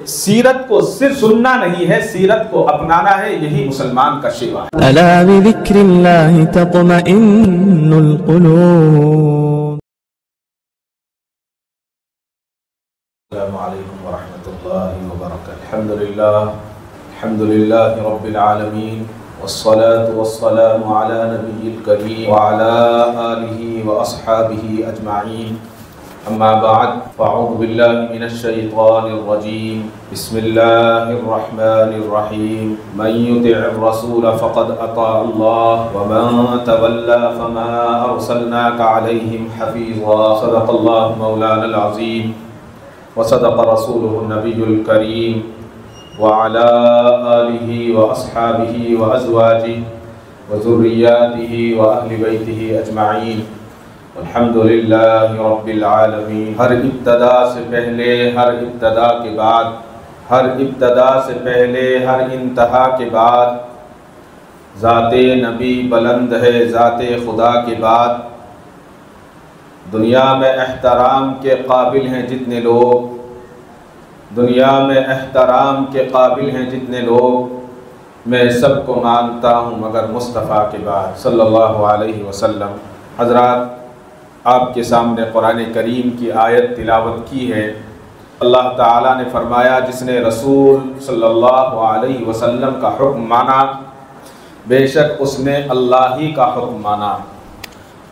سیرت کو صرف سننا نہیں ہے، سیرت کو اپنانا ہے، یہی مسلمان کا شیوا ہے۔ الا بذکر اللہ تطمئن القلوب۔ السلام علیکم ورحمۃ اللہ وبرکاتہ۔ الحمد للہ رب العالمین، والصلاة والسلام علی نبی الکریم وعلی آلہ واصحابہ اجمعین، اما بعد فاعوذ باللہ من الشیطان الرجیم، بسم اللہ الرحمن الرحیم، من یطع الرسول فقد اطاع اللہ ومن تولى فما ارسلناک علیہم حفیظا، صدق اللہ مولانا العظیم وصدق رسوله النبی الکریم وعلى آلہ واصحابہ وازواجہ وذریاتہ واہل بیتہ اجمعین، الحمد للہ رب العالمین۔ ہر ابتدا سے پہلے، ہر ابتدا کے بعد، ہر ابتدا سے پہلے، ہر انتہا کے بعد ذات نبی بلند ہے، ذات خدا کے بعد دنیا میں احترام کے قابل ہیں جتنے لوگ، دنیا میں احترام کے قابل ہیں جتنے لوگ، میں سب کو مانتا ہوں مگر مصطفیٰ کے بعد صلی اللہ علیہ وسلم۔ حضرات، آپ کے سامنے قرآن کریم کی آیت تلاوت کی ہے۔ اللہ تعالیٰ نے فرمایا، جس نے رسول صلی اللہ علیہ وسلم کا حکم مانا، بے شک اس نے اللہ ہی کا حکم مانا،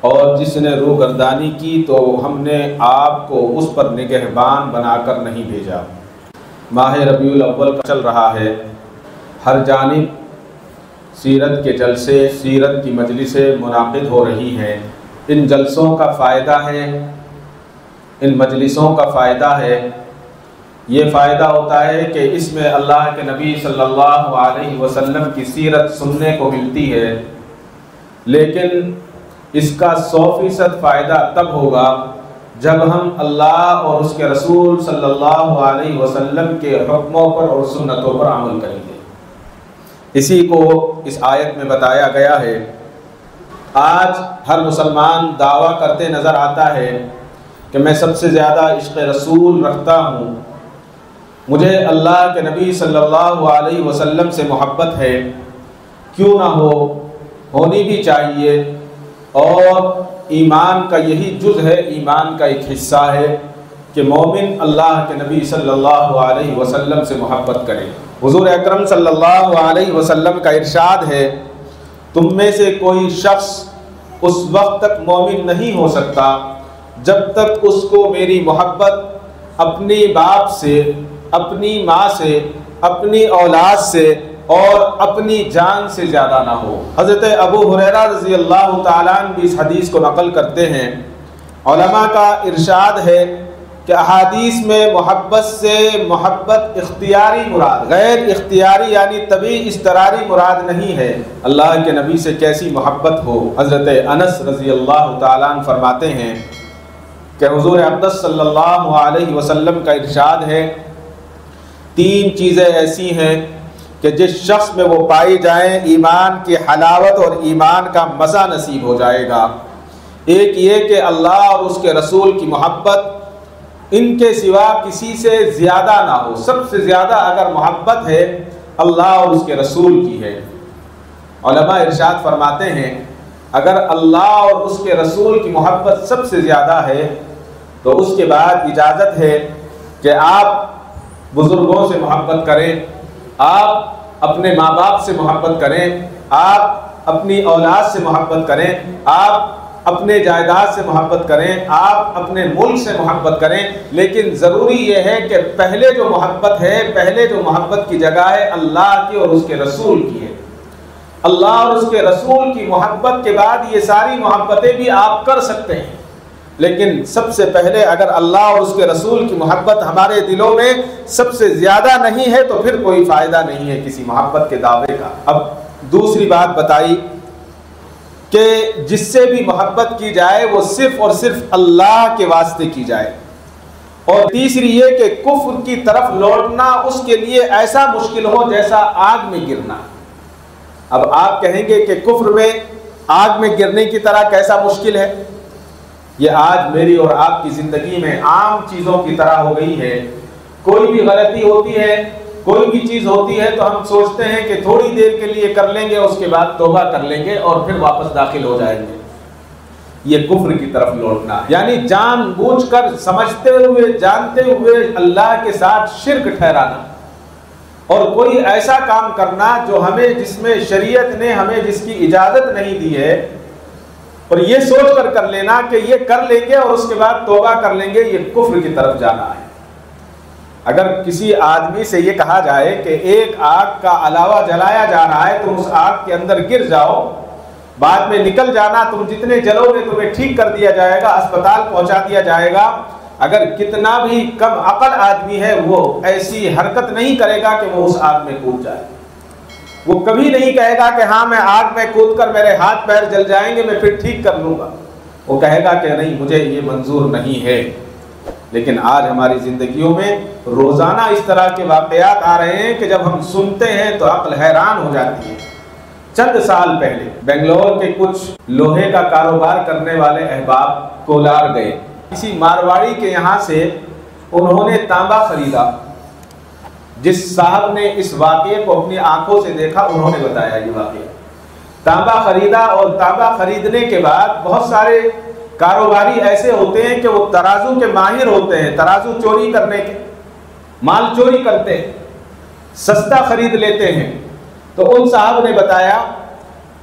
اور جس نے روگردانی کی تو ہم نے آپ کو اس پر نگہبان بنا کر نہیں بھیجا۔ ماہ ربیع الاول چل رہا ہے، ہر جانب سیرت کے جلسے، سیرت کی مجلسیں منعقد ہو رہی ہیں۔ ان جلسوں کا فائدہ ہے، ان مجلسوں کا فائدہ ہے، یہ فائدہ ہوتا ہے کہ اس میں اللہ کے نبی صلی اللہ علیہ وسلم کی سیرت سننے کو ملتی ہے، لیکن اس کا 100% فائدہ تب ہوگا جب ہم اللہ اور اس کے رسول صلی اللہ علیہ وسلم کے حکموں پر اور سنتوں پر عمل کریں گے۔ اسی کو اس آیت میں بتایا گیا ہے۔ آج ہر مسلمان دعویٰ کرتے نظر آتا ہے کہ میں سب سے زیادہ عشق رسول رکھتا ہوں، مجھے اللہ کے نبی صلی اللہ علیہ وسلم سے محبت ہے، کیوں نہ ہو، ہونی بھی چاہیے، اور ایمان کا یہی جز ہے، ایمان کا ایک حصہ ہے کہ مومن اللہ کے نبی صلی اللہ علیہ وسلم سے محبت کرے۔ حضور اکرم صلی اللہ علیہ وسلم کا ارشاد ہے، تم میں سے کوئی شخص اس وقت تک مومن نہیں ہو سکتا جب تک اس کو میری محبت اپنی باپ سے، اپنی ماں سے، اپنی اولاد سے اور اپنی جان سے زیادہ نہ ہو۔ حضرت ابو ہریرہ رضی اللہ تعالیٰ عنہ بھی اس حدیث کو نقل کرتے ہیں۔ علماء کا ارشاد ہے کہ احادیث میں محبت سے محبت اختیاری مراد، غیر اختیاری یعنی طبعی اضطراری مراد نہیں ہے۔ اللہ کے نبی سے کیسی محبت ہو۔ حضرت انس رضی اللہ تعالیٰ عنہ فرماتے ہیں کہ حضور اقدس صلی اللہ علیہ وسلم کا ارشاد ہے، 3 چیزیں ایسی ہیں کہ جس شخص میں وہ پائی جائیں ایمان کی حلاوت اور ایمان کا مزہ نصیب ہو جائے گا۔ ایک یہ کہ اللہ اور اس کے رسول کی محبت ان کے سوا کسی سے زیادہ نہ ہو، سب سے زیادہ اگر محبت ہے اللہ اور اس کے رسول کی ہے۔ علماء ارشاد فرماتے ہیں اگر اللہ اور اس کے رسول کی محبت سب سے زیادہ ہے تو اس کے بعد اجازت ہے کہ آپ بزرگوں سے محبت کریں، آپ اپنے ماں باپ سے محبت کریں، آپ اپنی اولاد سے محبت کریں، آپ اپنے جائیداد سے محبت کریں، آپ اپنے ملک سے محبت کریں، لیکن ضروری یہ ہے کہ پہلے جو محبت ہے، پہلے جو محبت کی جگہ ہے اللہ کی اور اس کے رسول کی ہے۔ اللہ اور اس کے رسول کی محبت کے بعد یہ ساری محبتیں بھی آپ کر سکتے ہیں، لیکن سب سے پہلے اگر اللہ اور اس کے رسول کی محبت ہمارے دلوں میں سب سے زیادہ نہیں ہے تو پھر کوئی فائدہ نہیں ہے کسی محبت کے دعوے کا۔ اب دوسری بات بتائی کہ جس سے بھی محبت کی جائے وہ صرف اور صرف اللہ کے واسطے کی جائے، اور تیسری یہ کہ کفر کی طرف لوٹنا اس کے لیے ایسا مشکل ہو جیسا آگ میں گرنا۔ اب آپ کہیں گے کہ کفر میں آگ میں گرنے کی طرح کیسا مشکل ہے؟ یہ آج میری اور آپ کی زندگی میں عام چیزوں کی طرح ہو گئی ہے۔ کوئی بھی غلطی ہوتی ہے، کوئی بھی چیز ہوتی ہے تو ہم سوچتے ہیں کہ تھوڑی دیر کے لیے کر لیں گے، اس کے بعد توبہ کر لیں گے اور پھر واپس داخل ہو جائیں گے۔ یہ کفر کی طرف لوٹنا ہے، یعنی جان بوجھ کر سمجھتے ہوئے جانتے ہوئے اللہ کے ساتھ شرک ٹھہرانا، اور کوئی ایسا کام کرنا جو ہمیں، جس میں شریعت نے ہمیں جس کی اجازت نہیں دی ہے، اور یہ سوچ کر لینا کہ یہ کر لیں گے اور اس کے بعد توبہ کر لیں گے، یہ کفر کی طرف جانا ہے۔ اگر کسی آدمی سے یہ کہا جائے کہ ایک آگ کا علاوہ جلایا جا رہا ہے، تم اس آگ کے اندر گر جاؤ، بعد میں نکل جانا، تم جتنے جلو گے تمہیں ٹھیک کر دیا جائے گا، اسپتال پہنچا دیا جائے گا، اگر کتنا بھی کم عقل آدمی ہے وہ ایسی حرکت نہیں کرے گا کہ وہ اس آگ میں کود جائے۔ وہ کبھی نہیں کہے گا کہ ہاں میں آگ میں کود کر میرے ہاتھ پیر جل جائیں گے میں پھر ٹھیک کر لوں گا، وہ کہے گا کہ نہیں مجھے یہ منظور نہیں ہے۔ لیکن آج ہماری زندگیوں میں روزانہ اس طرح کے واقعات آ رہے ہیں کہ جب ہم سنتے ہیں تو عقل حیران ہو جاتی ہے۔ چند سال پہلے بنگلور کے کچھ لوہے کا کاروبار کرنے والے احباب کولار گئے، کسی مارواڑی کے یہاں سے انہوں نے تانبا خریدا۔ جس صاحب نے اس واقعے کو اپنی آنکھوں سے دیکھا انہوں نے بتایا یہ واقعہ۔ تانبا خریدا، اور تانبا خریدنے کے بعد بہت سارے کاروباری ایسے ہوتے ہیں کہ وہ ترازو کے ماہر ہوتے ہیں، ترازو چوری کرنے کے، مال چوری کرتے ہیں، سستا خرید لیتے ہیں۔ تو ان صاحب نے بتایا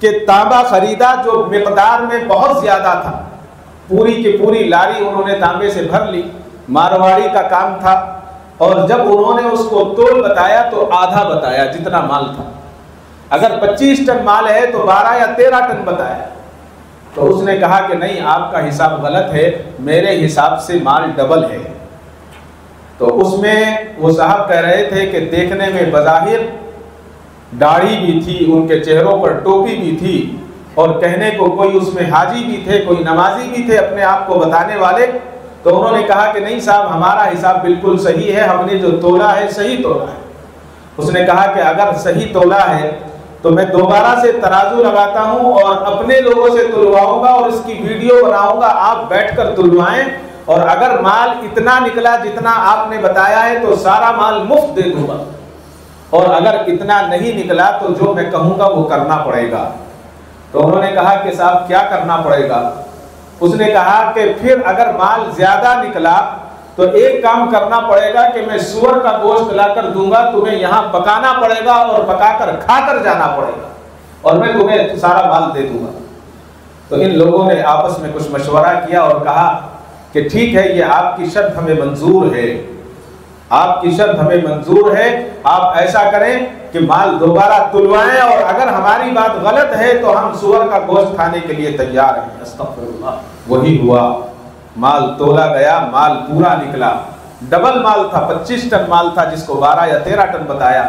کہ تانبا خریدا جو مقدار میں بہت زیادہ تھا، پوری کی پوری لاری انہوں نے تانبے سے بھر لی، مارواڑی کا کام تھا، اور جب انہوں نے اس کو تول بتایا تو آدھا بتایا جتنا مال تھا۔ اگر 25 ٹن مال ہے تو 12 یا 13 ٹن بتایا۔ تو اس نے کہا کہ نہیں آپ کا حساب غلط ہے، میرے حساب سے مال ڈبل ہے۔ تو اس میں وہ صاحب کہہ رہے تھے کہ دیکھنے میں بظاہر داڑھی بھی تھی، ان کے چہروں پر ٹوپی بھی تھی، اور کہنے کو کوئی اس میں حاجی بھی تھے، کوئی نمازی بھی تھے اپنے آپ کو بتانے والے۔ تو انہوں نے کہا کہ نہیں صاحب ہمارا حساب بالکل صحیح ہے، ہم نے جو تولا ہے صحیح تولا ہے۔ اس نے کہا کہ اگر صحیح تولا ہے تو میں دوبارہ سے ترازو لگاتا ہوں اور اپنے لوگوں سے تلواؤں گا اور اس کی ویڈیو بناؤں گا، آپ بیٹھ کر تلوائیں، اور اگر مال اتنا نکلا جتنا آپ نے بتایا ہے تو سارا مال مفت دے دوں گا، اور اگر اتنا نہیں نکلا تو جو میں کہوں گا وہ کرنا پڑے گا۔ تو انہوں نے کہا کہ صاحب کیا کرنا پڑے گا؟ اس نے کہا کہ پھر اگر مال زیادہ نکلا تو ایک کام کرنا پڑے گا کہ میں سور کا گوشت لا کر دوں گا، تمہیں یہاں پکانا پڑے گا اور پکا کر کھا کر جانا پڑے گا، اور میں تمہیں سارا مال دے دوں گا۔ تو ان لوگوں نے آپس میں کچھ مشورہ کیا اور کہا کہ ٹھیک ہے، یہ آپ کی شرط ہمیں منظور ہے، آپ کی شرط ہمیں منظور ہے، آپ ایسا کریں کہ مال دوبارہ تلوائیں، اور اگر ہماری بات غلط ہے تو ہم سور کا گوشت کھانے کے لیے تیار ہیں۔ استغفر اللہ۔ وہی ہوا، مال تولا گیا، مال پورا نکلا، ڈبل مال تھا، 25 ٹن مال تھا جس کو 12 یا 13 ٹن بتایا۔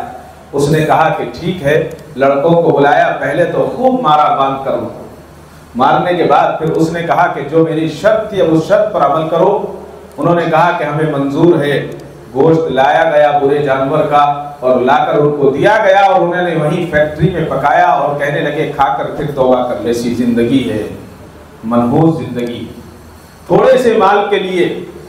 اس نے کہا کہ ٹھیک ہے، لڑکوں کو بلایا، پہلے تو خوب مارا باندھ کر، مارنے کے بعد پھر اس نے کہا کہ جو میری شرط تھی اب اس شرط پر عمل کرو۔ انہوں نے کہا کہ ہمیں منظور ہے۔ گوشت لایا گیا برے جانور کا اور لا کر ان کو دیا گیا، اور انہوں نے وہیں فیکٹری میں پکایا اور کہنے لگے کھا کر پھر توبہ کر لے۔ ایسی زندگی ہے، منحوس زندگی، تھوڑے سے مال کے لیے،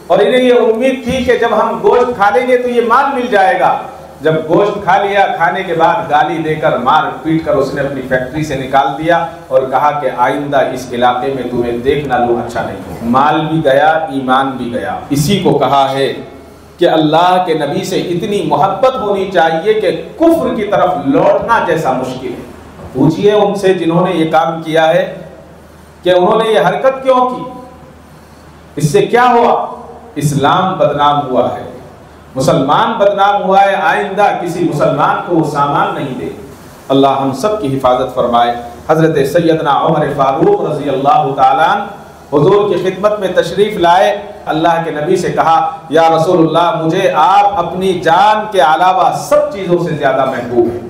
اور انہیں یہ امید تھی کہ جب ہم گوشت کھا لیں گے تو یہ مال مل جائے گا۔ جب گوشت کھا لیا، کھانے کے بعد گالی دے کر مار پیٹ کر اس نے اپنی فیکٹری سے نکال دیا اور کہا کہ آئندہ اس علاقے میں تمہیں دیکھنا لو اچھا نہیں ہو۔ مال بھی گیا، ایمان بھی گیا۔ اسی کو کہا ہے کہ اللہ کے نبی سے اتنی محبت ہونی چاہیے کہ کفر کی طرف لوٹنا جیسا مشکل ہے۔ پوچھئے ان سے جنہوں نے یہ کام کیا ہے کہ انہوں نے یہ حرکت کیوں کی، اس سے کیا ہوا؟ اسلام بدنام ہوا ہے، مسلمان بدنام ہوا ہے، آئندہ کسی مسلمان کو وہ سامان نہیں دے۔ اللہ ہم سب کی حفاظت فرمائے۔ حضرت سیدنا عمر فاروق رضی اللہ تعالیٰ عنہ حضور کی خدمت میں تشریف لائے، اللہ کے نبی سے کہا یا رسول اللہ مجھے آپ اپنی جان کے علاوہ سب چیزوں سے زیادہ محبوب ہیں۔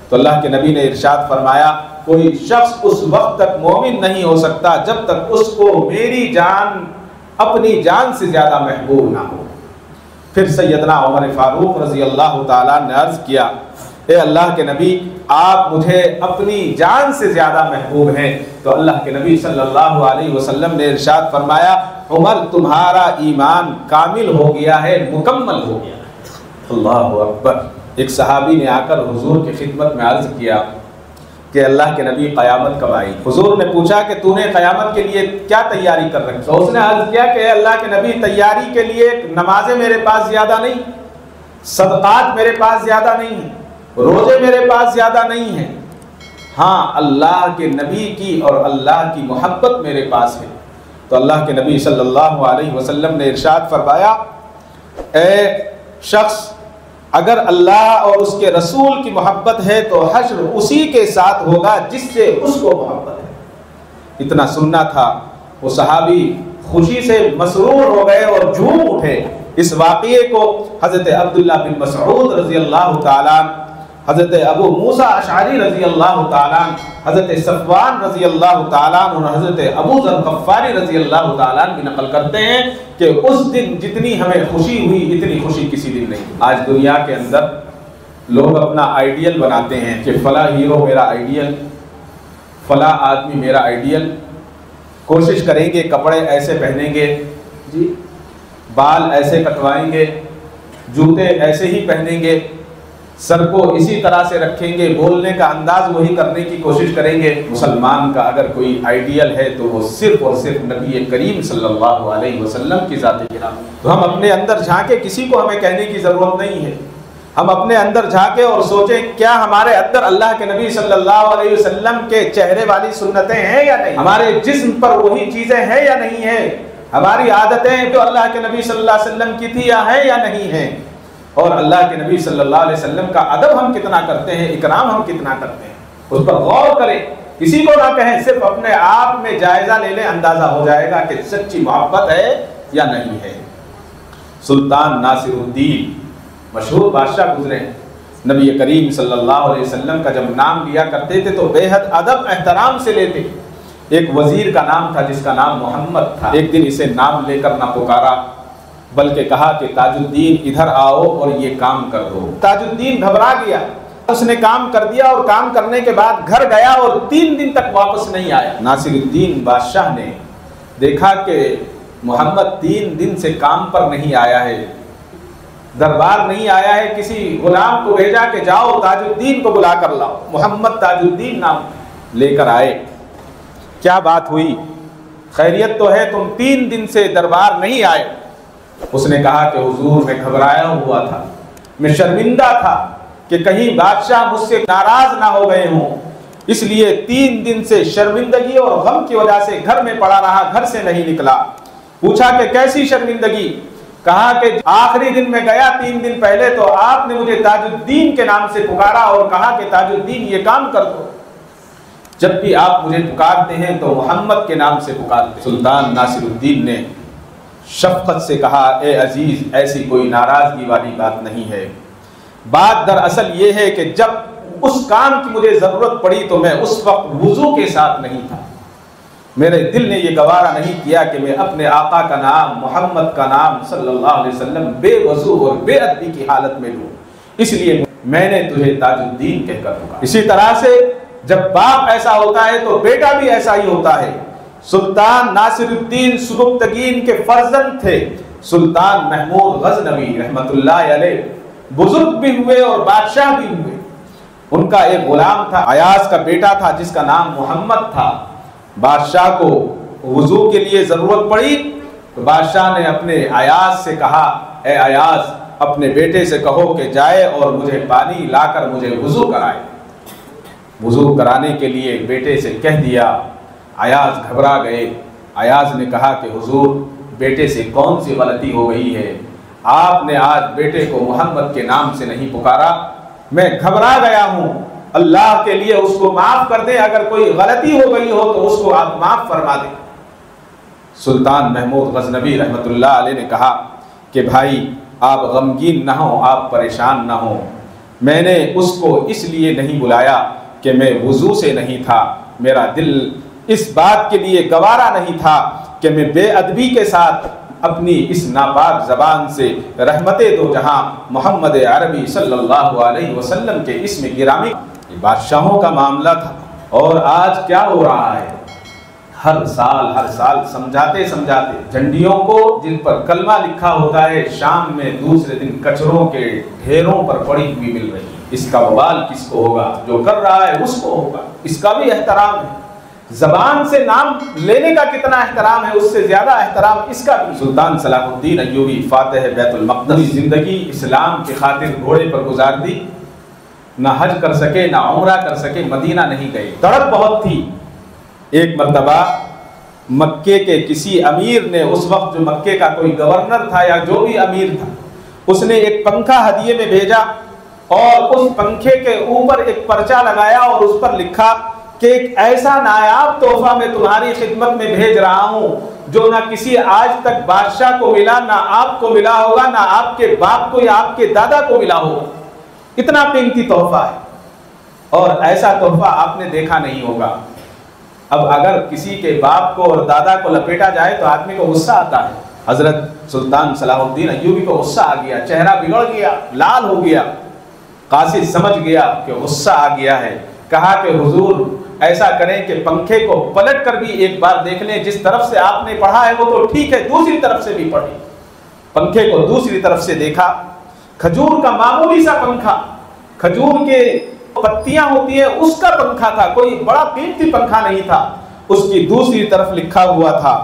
تو اللہ کے نبی نے ارشاد فرمایا کوئی شخص اس وقت تک مومن نہیں ہو سکتا جب تک اس کو میری جان اپنی جان سے زیادہ محبوب نہ ہو۔ پھر سیدنا عمر فاروق رضی اللہ تعالیٰ نے عرض کیا اے اللہ کے نبی آپ مجھے اپنی جان سے زیادہ محبوب ہیں۔ تو اللہ کے نبی صلی اللہ علیہ وسلم نے ارشاد فرمایا عمر تمہارا ایمان کامل ہو گیا ہے، مکمل ہو گیا ہے۔ اللہ اکبر۔ ایک صحابی نے آ کر حضور کی خدمت میں عرض کیا کہ اللہ کے نبی قیامت کب آئی؟ حضور نے پوچھا کہ تو نے قیامت کے لیے کیا تیاری کر رکھی؟ تو اس نے عرض کیا کہ اے اللہ کے نبی، تیاری کے لیے نمازیں میرے پاس زیادہ نہیں، صدقات میرے پاس زیادہ نہیں ہیں، روزے میرے پاس زیادہ نہیں ہیں، ہاں اللہ کے نبی کی اور اللہ کی محبت میرے پاس ہے۔ تو اللہ کے نبی صلی اللہ علیہ وسلم نے ارشاد فرمایا، اے شخص، اگر اللہ اور اس کے رسول کی محبت ہے تو حشر اسی کے ساتھ ہوگا جس سے اس کو محبت ہے۔ اتنا سننا تھا، وہ صحابی خوشی سے مسرور ہو گئے اور جھوم اٹھے۔ اس واقعے کو حضرت عبداللہ بن مسعود رضی اللہ تعالیٰ، حضرت ابو موسیٰ اشعری رضی اللہ تعالیٰ، حضرت صفوان رضی اللہ تعالیٰ اور حضرت ابو ذر غفاری رضی اللہ تعالیٰ بھی نقل کرتے ہیں کہ اس دن جتنی ہمیں خوشی ہوئی اتنی خوشی کسی دن نہیں۔ آج دنیا کے اندر لوگ اپنا آئیڈیل بناتے ہیں کہ فلاں ہیرو میرا آئیڈیل، فلاں آدمی میرا آئیڈیل، کوشش کریں گے کپڑے ایسے پہنیں گے، جی بال ایسے کٹوائیں گے، جوتے ایسے ہی پہنیں گے، سر کو اسی طرح سے رکھیں گے، بولنے کا انداز وہی کرنے کی کوشش کریں گے۔ مسلمان کا اگر کوئی آئیڈیل ہے تو وہ صرف اور صرف نبی کریم صلی اللہ علیہ وسلم کی ذات گرامی۔ تو ہم اپنے اندر جھانکے، کسی کو ہمیں کہنے کی ضرورت نہیں ہے، ہم اپنے اندر جھانکے اور سوچیں کیا ہمارے اندر اللہ کے نبی صلی اللہ علیہ وسلم کے چہرے والی سنتیں ہیں یا نہیں، ہمارے جسم پر وہی چیزیں ہیں یا نہیں ہیں، ہماری عادتیں جو اللہ کے نبی صلی اللہ علیہ وسلم کی تھی یا ہیں یا نہیں ہیں، اور اللہ کے نبی صلی اللہ علیہ وسلم کا ادب ہم کتنا کرتے ہیں، اکرام ہم کتنا کرتے ہیں، اس پر غور کریں، کسی کو نہ کہیں، صرف اپنے آپ میں جائزہ لے لیں، اندازہ ہو جائے گا کہ سچی محبت ہے یا نہیں ہے۔ سلطان ناصر الدین مشہور بادشاہ گزرے، نبی کریم صلی اللہ علیہ وسلم کا جب نام لیا کرتے تھے تو بے حد ادب احترام سے لیتے۔ ایک وزیر کا نام تھا جس کا نام محمد تھا، ایک دن اسے نام لے کر نہ پکارا بلکہ کہا کہ تاج الدین ادھر آؤ اور یہ کام کر دو۔ تاج الدین گھبرا گیا، اس نے کام کر دیا اور کام کرنے کے بعد گھر گیا اور 3 دن تک واپس نہیں آیا۔ ناصر الدین بادشاہ نے دیکھا کہ محمد 3 دن سے کام پر نہیں آیا ہے، دربار نہیں آیا ہے، کسی غلام کو بھیجا کہ جاؤ تاج الدین کو بلا کر لاؤ۔ محمد تاج الدین نام لے کر آئے، کیا بات ہوئی، خیریت تو ہے، تم 3 دن سے دربار نہیں آئے؟ اس نے کہا کہ حضور میں گھبرایا ہوا تھا، میں شرمندہ تھا کہ کہیں بادشاہ مجھ سے ناراض نہ ہو گئے ہوں، اس لیے 3 دن سے شرمندگی اور غم کی وجہ سے گھر میں پڑا رہا، گھر سے نہیں نکلا۔ پوچھا کہ کیسی شرمندگی؟ کہا کہ آخری دن میں گیا 3 دن پہلے تو آپ نے مجھے تاج الدین کے نام سے پکارا اور کہا کہ تاج الدین یہ کام کر دو۔ جب بھی آپ مجھے پکارتے ہیں تو محمد کے نام سے پکارتے۔ سلطان ناصر الدین نے شفقت سے کہا، اے عزیز، ایسی کوئی ناراضگی والی بات نہیں ہے، بات دراصل یہ ہے کہ جب اس کام کی مجھے ضرورت پڑی تو میں اس وقت وضو کے ساتھ نہیں تھا، میرے دل نے یہ گوارا نہیں کیا کہ میں اپنے آقا کا نام، محمد کا نام صلی اللہ علیہ وسلم بے وضو اور بے ادبی کی حالت میں لوں، اس لیے میں نے تجھے تاج الدین کہہ کر پکارا۔ اسی طرح سے جب باپ ایسا ہوتا ہے تو بیٹا بھی ایسا ہی ہوتا ہے۔ سلطان ناصر الدین سبکتگین کے فرزند تھے، سلطان محمود غزنوی رحمت اللہ علیہ، بزرگ بھی ہوئے اور بادشاہ بھی ہوئے۔ ان کا ایک غلام تھا، ایاز کا بیٹا تھا جس کا نام محمد تھا۔ بادشاہ کو وضو کے لیے ضرورت پڑی تو بادشاہ نے اپنے ایاز سے کہا، اے ایاز، اپنے بیٹے سے کہو کہ جائے اور مجھے پانی لا کر مجھے وضو کرائے۔ وضو کرانے کے لیے بیٹے سے کہہ دیا، ایاز گھبرا گئے۔ ایاز نے کہا کہ حضور، بیٹے سے کون سی غلطی ہو گئی ہے؟ آپ نے آج بیٹے کو محمد کے نام سے نہیں پکارا، میں گھبرا گیا ہوں، اللہ کے لیے اس کو معاف کر دیں، اگر کوئی غلطی ہو گئی ہو تو اس کو آپ معاف فرما دیں۔ سلطان محمود غزنوی رحمت اللہ علیہ نے کہا کہ بھائی آپ غمگین نہ ہوں، آپ پریشان نہ ہوں، میں نے اس کو اس لیے نہیں بلایا کہ میں وضو سے نہیں تھا، میرا دل اس بات کے لیے گوارا نہیں تھا کہ میں بے ادبی کے ساتھ اپنی اس ناپاک زبان سے رحمت دو جہاں محمد عربی صلی اللہ علیہ وسلم کے اسم گرامی، یہ بادشاہوں کا معاملہ تھا۔ اور آج کیا ہو رہا ہے؟ ہر سال سمجھاتے جھنڈیوں کو جن پر کلمہ لکھا ہوتا ہے شام میں دوسرے دن کچروں کے ڈھیروں پر پڑی ہوئی مل رہی ہے۔ اس کا وبال کس کو ہوگا؟ جو کر رہا ہے اس کو ہوگا۔ اس کا بھی احترام ہے۔ زبان سے نام لینے کا کتنا احترام ہے، اس سے زیادہ احترام اس کا بھی۔ سلطان صلاح الدین ایوبی فاتح بیت المقدس زندگی اسلام کی خاطر گھوڑے پر گزار دی، نہ حج کر سکے نہ عمرہ کر سکے، مدینہ نہیں گئے، تڑپ بہت تھی۔ ایک مرتبہ مکے کے کسی امیر نے، اس وقت جو مکے کا کوئی گورنر تھا یا جو بھی امیر تھا، اس نے ایک پنکھا ہدیے میں بھیجا اور اس پنکھے کے اوپر ایک پرچہ لگایا اور اس پر لکھا کہ ایک ایسا نایاب تحفہ میں تمہاری خدمت میں بھیج رہا ہوں جو نہ کسی آج تک بادشاہ کو ملا، نہ آپ کو ملا ہوگا، نہ آپ کے باپ کو یا آپ کے دادا کو ملا ہوگا۔ اتنا قیمتی تحفہ ہے اور ایسا تحفہ آپ نے دیکھا نہیں ہوگا۔ اب اگر کسی کے باپ کو اور دادا کو لپیٹا جائے تو آدمی کو غصہ آتا ہے۔ حضرت سلطان صلاح الدین ایوبی کو غصہ آ گیا، چہرہ بگڑ گیا، لال ہو گیا۔ قاصد سمجھ گیا کہ غصہ آ گیا ہے، کہا کہ حضور ایسا کریں کہ پنکھے کو پلٹ کر بھی ایک بار دیکھ لیں، جس طرف سے آپ نے پڑھا ہے وہ تو ٹھیک ہے، دوسری طرف سے بھی پڑھی۔ پنکھے کو دوسری طرف سے دیکھا، کھجور کا معمولی سا پنکھا، کھجور کے پتیاں ہوتی ہیں اس کا پنکھا تھا، کوئی بڑا قیمتی پنکھا نہیں تھا۔ اس کی دوسری طرف لکھا ہوا تھا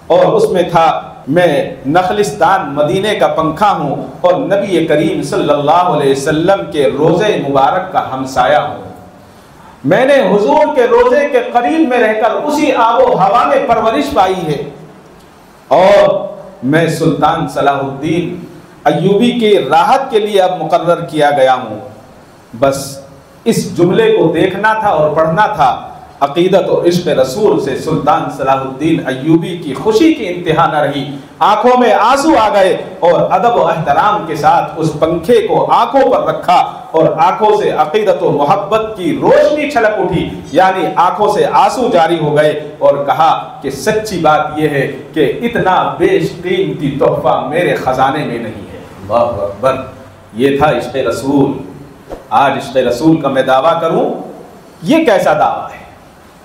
اور اس میں تھا میں نخلستان مدینے کا پنکھا ہوں اور نبی کریم صلی اللہ علیہ وسلم کے روزے مبارک کا ہمسایہ ہوں۔ میں نے حضور کے روزے کے قریب میں رہ کر اسی آب و ہوا میں پرورش پائی ہے اور میں سلطان صلاح الدین ایوبی کی راحت کے لیے اب مقرر کیا گیا ہوں۔ بس اس جملے کو دیکھنا تھا اور پڑھنا تھا۔ عقیدت و عشق رسول سے سلطان صلاح الدین ایوبی کی خوشی کی انتہا نہ رہی، آنکھوں میں آنسو آ گئے اور ادب و احترام کے ساتھ اس پنکھے کو آنکھوں پر رکھا اور آنکھوں سے عقیدت و محبت کی روشنی چھلک اٹھی، یعنی آنکھوں سے آنسو جاری ہو گئے اور کہا کہ سچی بات یہ ہے کہ اتنا بیش قیمتی تحفہ میرے خزانے میں نہیں ہے۔ اللہ اکبر! یہ تھا عشق رسول۔ آج عشق رسول کا میں دعویٰ کروں، یہ کیسا دعویٰ ہے؟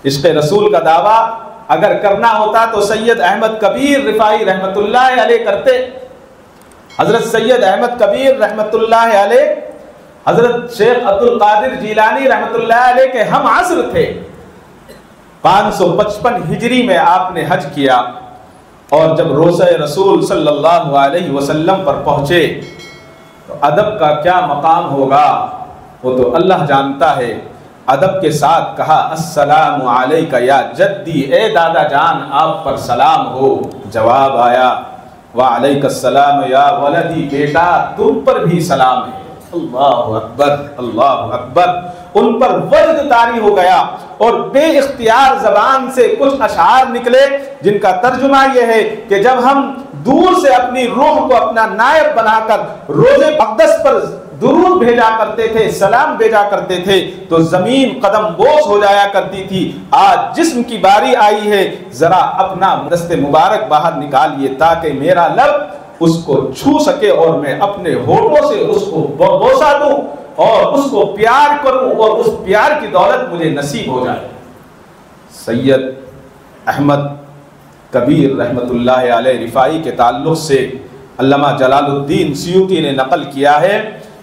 عشق رسول کا دعویٰ اگر کرنا ہوتا تو سید احمد کبیر رفاعی رحمت اللہ علیہ کرتے۔ حضرت سید احمد کبیر رحمت اللہ علیہ حضرت شیخ عبد القادر جیلانی رحمت اللہ علیہ کے ہم عصر تھے۔ 555 ہجری میں آپ نے حج کیا اور جب روضہ رسول صلی اللہ علیہ وسلم پر پہنچے تو ادب کا کیا مقام ہوگا وہ تو اللہ جانتا ہے۔ ادب کے ساتھ کہا السلام علیکہ یا جدی، اے دادا جان آپ پر سلام ہو۔ جواب آیا وعلیک السلام یا ولدی، بیٹا تم پر بھی سلام ہے۔ اللہ اکبر، اللہ اکبر! ان پر وجد طاری ہو گیا اور بے اختیار زبان سے کچھ اشعار نکلے جن کا ترجمہ یہ ہے کہ جب ہم دور سے اپنی روح کو اپنا نائب بنا کر روزے اقدس پر درود بھیجا کرتے تھے، سلام بھیجا کرتے تھے تو زمین قدم بوس ہو جایا کرتی تھی۔ آج جسم کی باری آئی ہے، ذرا اپنا دست مبارک باہر نکالیے تاکہ میرا لب اس کو چھو سکے اور میں اپنے ہونٹوں سے اس کو بوسا دوں اور اس کو پیار کروں اور اس پیار کی دولت مجھے نصیب ہو جائے۔ سید احمد کبیر رحمت اللہ علیہ رفاعی کے تعلق سے علامہ جلال الدین سیوطی نے نقل کیا ہے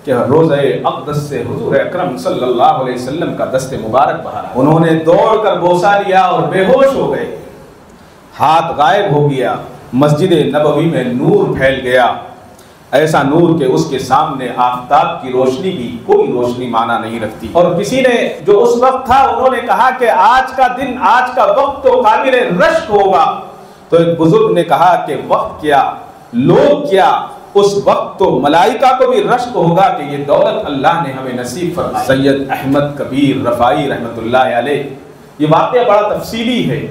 کہ روزہ اقدس سے حضور اکرم صلی اللہ علیہ وسلم کا دست مبارک باہر آیا، انہوں نے دوڑ کر بوسا لیا اور بے ہوش ہو گئے، ہاتھ غائب ہو گیا، مسجد نبوی میں نور پھیل گیا، ایسا نور کہ اس کے سامنے آفتاب کی روشنی بھی کوئی روشنی مانا نہیں رکھتی۔ اور کسی نے جو اس وقت تھا انہوں نے کہا کہ آج کا دن، آج کا وقت تو قابل رشک ہوگا، تو ایک بزرگ نے کہا کہ وقت کیا، لوگ کیا، اس وقت تو ملائکہ کو بھی رشک ہوگا کہ یہ دولت اللہ نے ہمیں نصیب فرمائی۔ سید احمد کبیر رفاعی رحمت اللہ علیہ، یہ واقعہ بڑا تفصیلی ہے،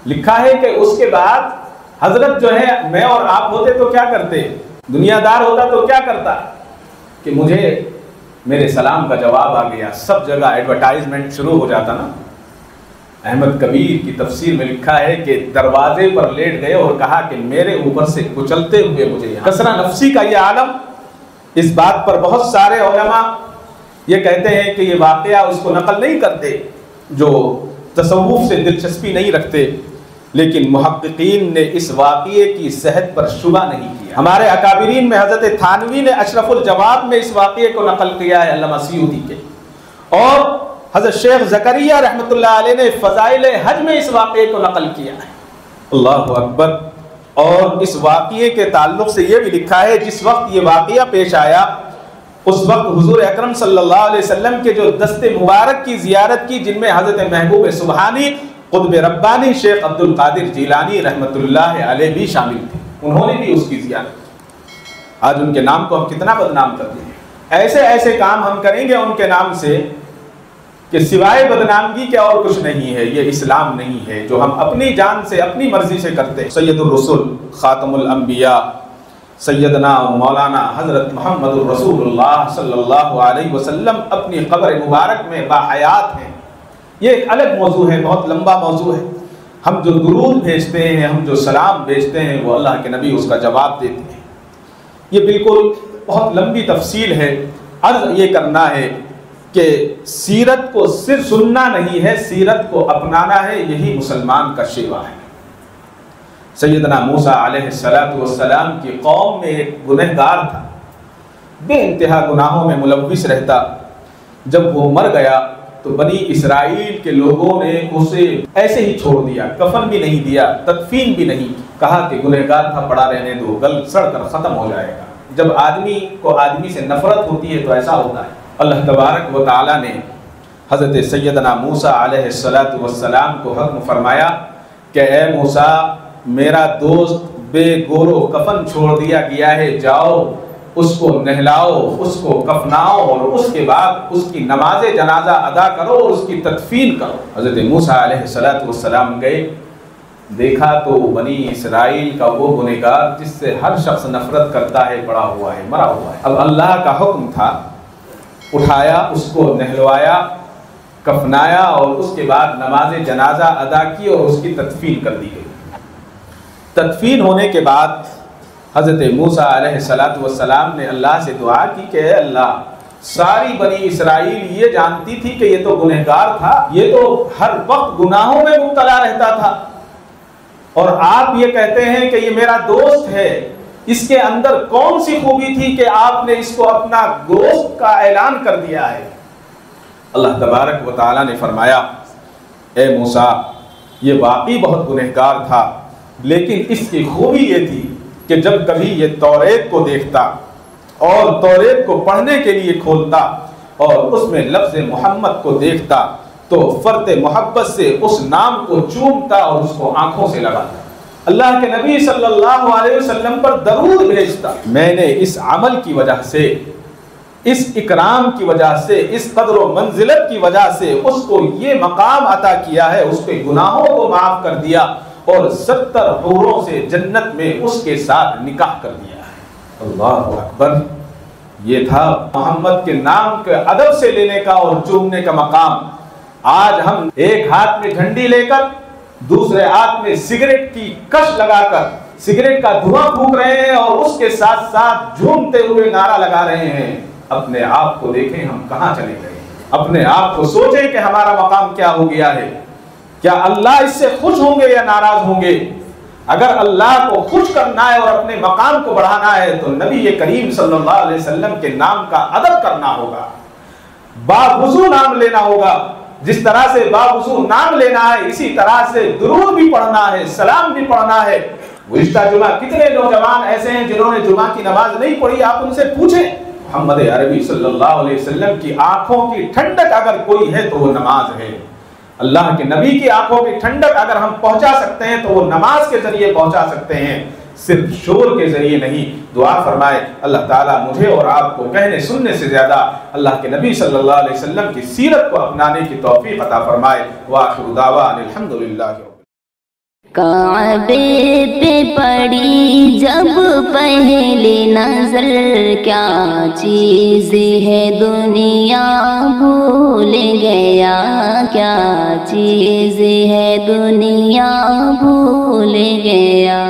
لکھا ہے کہ اس کے بعد حضرت جو ہے، میں اور آپ ہوتے تو کیا کرتے، دنیا دار ہوتا تو کیا کرتا کہ مجھے میرے سلام کا جواب آ گیا، سب جگہ ایڈورٹائزمنٹ شروع ہو جاتا نا۔ احمد کبیر کی تفسیر میں لکھا ہے کہ دروازے پر لیٹ گئے اور کہا کہ میرے اوپر سے کچلتے ہوئے مجھے یہاں۔ کثرہ نفسی کا یہ عالم، اس بات پر بہت سارے علماء یہ کہتے ہیں کہ یہ واقعہ اس کو نقل نہیں کرتے جو تصوف سے دلچسپی نہیں رکھتے، لیکن محققین نے اس واقعے کی صحت پر شبہ نہیں کیا۔ ہمارے اکابرین میں حضرت تھانوی نے اشرف الجواب میں اس واقعے کو نقل کیا ہے علامہ سیوطی کے، اور حضرت شیخ زکریہ رحمۃ اللہ علیہ نے فضائل حج میں اس واقعے کو نقل کیا ہے۔ اللہ اکبر۔ اور اس واقعے کے تعلق سے یہ بھی لکھا ہے جس وقت یہ واقعہ پیش آیا اس وقت حضور اکرم صلی اللہ علیہ وسلم کے جو دست مبارک کی زیارت کی، جن میں حضرت محبوب سبحانی قطب ربانی شیخ عبد القادر جیلانی رحمۃ اللہ علیہ بھی شامل تھے، انہوں نے بھی اس کی زیارت کی۔ آج ان کے نام کو ہم کتنا بدنام کرتے ہیں، ایسے ایسے کام ہم کریں گے ان کے نام سے کہ سوائے بدنامگی کے اور کچھ نہیں ہے۔ یہ اسلام نہیں ہے جو ہم اپنی جان سے اپنی مرضی سے کرتے ہیں۔ سید الرسول خاتم الانبیاء سیدنا مولانا حضرت محمد الرسول اللہ صلی اللہ علیہ وسلم اپنی قبر مبارک میں باحیات ہیں۔ یہ ایک الگ موضوع ہے، بہت لمبا موضوع ہے۔ ہم جو درود بھیجتے ہیں، ہم جو سلام بھیجتے ہیں، وہ اللہ کے نبی اس کا جواب دیتے ہیں۔ یہ بالکل بہت لمبی تفصیل ہے۔ عرض یہ کرنا ہے کہ سیرت کو صرف سننا نہیں ہے، سیرت کو اپنانا ہے، یہی مسلمان کا شیوا ہے۔ سیدنا موسیٰ علیہ السلام کی قوم میں ایک گنہگار تھا، بے انتہا گناہوں میں ملوث رہتا۔ جب وہ مر گیا تو بنی اسرائیل کے لوگوں نے اسے ایسے ہی چھوڑ دیا، کفن بھی نہیں دیا، تدفین بھی نہیں، کہا کہ گنہگار تھا پڑا رہنے دو، گل سڑ کر ختم ہو جائے گا۔ جب آدمی کو آدمی سے نفرت ہوتی ہے تو ایسا ہوتا ہے۔ اللہ تبارک و تعالیٰ نے حضرت سیدنا موسیٰ علیہ السلام کو حکم فرمایا کہ اے موسیٰ، میرا دوست بے گور و کفن چھوڑ دیا گیا ہے، جاؤ اس کو نہلاؤ، اس کو کفناؤ، اور اس کے بعد اس کی نماز جنازہ ادا کرو اور اس کی تدفین کرو۔ حضرت موسیٰ علیہ السلام گئے، دیکھا تو بنی اسرائیل کا وہ گنہگار جس سے ہر شخص نفرت کرتا ہے پڑا ہوا ہے، مرا ہوا ہے۔ اب اللہ کا حکم تھا، اٹھایا، اس کو نہلوایا، کفنایا، اور اس کے بعد نماز جنازہ ادا کی اور اس کی تدفین کر دی گئی۔ تدفین ہونے کے بعد حضرت موسیٰ علیہ السلام نے اللہ سے دعا کی کہ اے اللہ، ساری بنی اسرائیل یہ جانتی تھی کہ یہ تو گنہگار تھا، یہ تو ہر وقت گناہوں میں مبتلا رہتا تھا، اور آپ یہ کہتے ہیں کہ یہ میرا دوست ہے، اس کے اندر کون سی خوبی تھی کہ آپ نے اس کو اپنا دوست کا اعلان کر دیا ہے؟ اللہ تبارک و تعالیٰ نے فرمایا اے موسیٰ، یہ واقعی بہت گنہگار تھا، لیکن اس کی خوبی یہ تھی کہ جب کبھی یہ توریت کو دیکھتا اور توریت کو پڑھنے کے لیے کھولتا اور اس میں لفظ محمد کو دیکھتا تو فرط محبت سے اس نام کو چومتا اور اس کو آنکھوں سے لگاتا، اللہ کے نبی صلی اللہ علیہ وسلم پر درود بھیجتا۔ میں نے اس عمل کی وجہ سے، اس اکرام کی وجہ سے، اس قدر و منزلت کی وجہ سے اس کو یہ مقام عطا کیا ہے، اس کے گناہوں کو معاف کر دیا اور 70 حوروں سے جنت میں اس کے ساتھ نکاح کر دیا ہے۔ اللہ اکبر۔ یہ تھا محمد کے نام کے ادب سے لینے کا اور چومنے کا مقام۔ آج ہم ایک ہاتھ میں جھنڈی لے کر دوسرے ہاتھ میں سگریٹ کی کش لگا کر سگریٹ کا دھواں پھونک رہے ہیں اور اس کے ساتھ ساتھ جھومتے ہوئے نعرہ لگا رہے ہیں۔ اپنے آپ کو دیکھیں ہم کہاں چلے گئے، اپنے آپ کو سوچیں کہ ہمارا مقام کیا ہو گیا ہے۔ کیا اللہ اس سے خوش ہوں گے یا ناراض ہوں گے؟ اگر اللہ کو خوش کرنا ہے اور اپنے مقام کو بڑھانا ہے تو نبی کریم صلی اللہ علیہ وسلم کے نام کا ادب کرنا ہوگا، باوضو نام لینا ہوگا۔ جس طرح سے باوضو نام لینا ہے اسی طرح سے درود بھی پڑھنا ہے، سلام بھی پڑھنا ہے۔ گزشتہ جمعہ کتنے نوجوان ایسے ہیں جنہوں نے جمعہ کی نماز نہیں پڑھی، آپ ان سے پوچھیں۔ محمد عربی صلی اللہ علیہ وسلم کی آنکھوں کی ٹھنڈک اگر کوئی ہے تو وہ نماز ہے۔ اللہ کے نبی کی آنکھوں کی ٹھنڈک اگر ہم پہنچا سکتے ہیں تو وہ نماز کے ذریعے پہنچا سکتے ہیں، صرف شور کے ذریعے نہیں۔ دعا فرمائے اللہ تعالیٰ مجھے اور آپ کو کہنے سننے سے زیادہ اللہ کے نبی صلی اللہ علیہ وسلم کی سیرت کو اپنانے کی توفیق عطا فرمائے۔ وآخر دعوانا الحمدللہ۔ کعبے پہ پڑی جب پہلی نظر، کیا چیز ہے دنیا بھول گیا، کیا چیز ہے دنیا بھول گیا۔